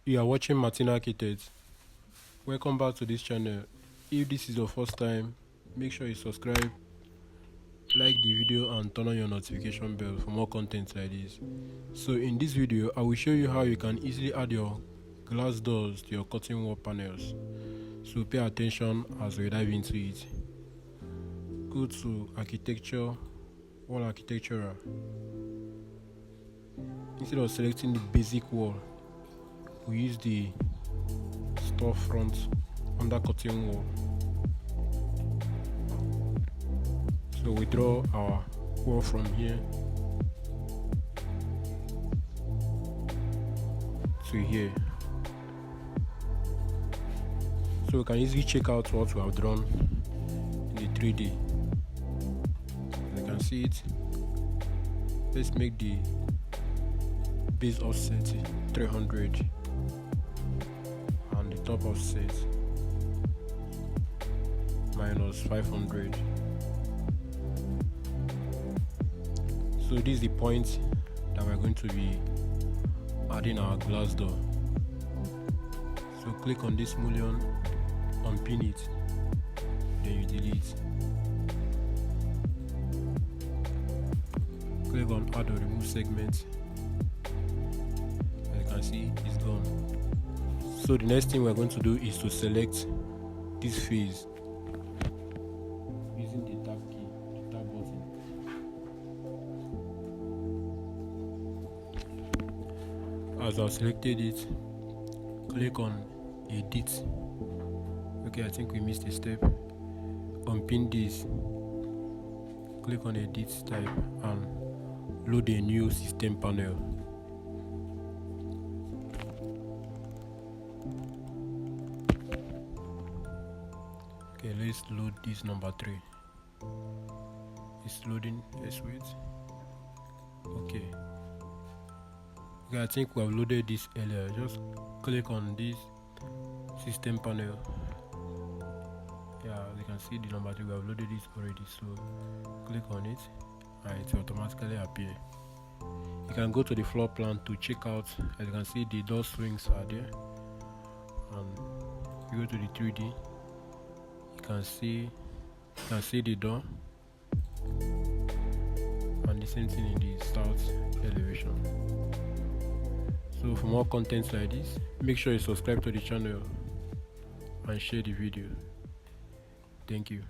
You are watching Martino Architect. Welcome back to this channel. If this is your first time, make sure you subscribe, like the video and turn on your notification bell for more content like this. So in this video, I will show you how you can easily add your glass doors to your curtain wall panels. So pay attention as we dive into it. Go to architecture, wall architectural. Instead of selecting the basic wall, we use the storefront under curtain wall. So we draw our wall from here to here. So we can easily check out what we have drawn in the 3D. As you can see it, let's make the base offset 300 and the top offset minus 500. So this is the point that we're going to be adding our glass door. So click on this mullion, unpin it, then you delete. Click on add or remove segment. As you can see, it's gone. So the next thing we're going to do is to select this face using the tab key, the tab button. As I've selected it, click on edit. Okay, I think we missed a step. Unpin this, click on edit type and load a new system panel. Okay, let's load this number 3. It's loading. Let's wait. Okay, I think we have loaded this earlier. Just click on this system panel. Yeah, as you can see, the number 3, we have loaded this already. So click on it and it will automatically appear. You can go to the floor plan to check out. As you can see, the door swings are there. And you go to the 3D, you can see the door, and the same thing in the south elevation. So for more content like this, make sure you subscribe to the channel and share the video. Thank you.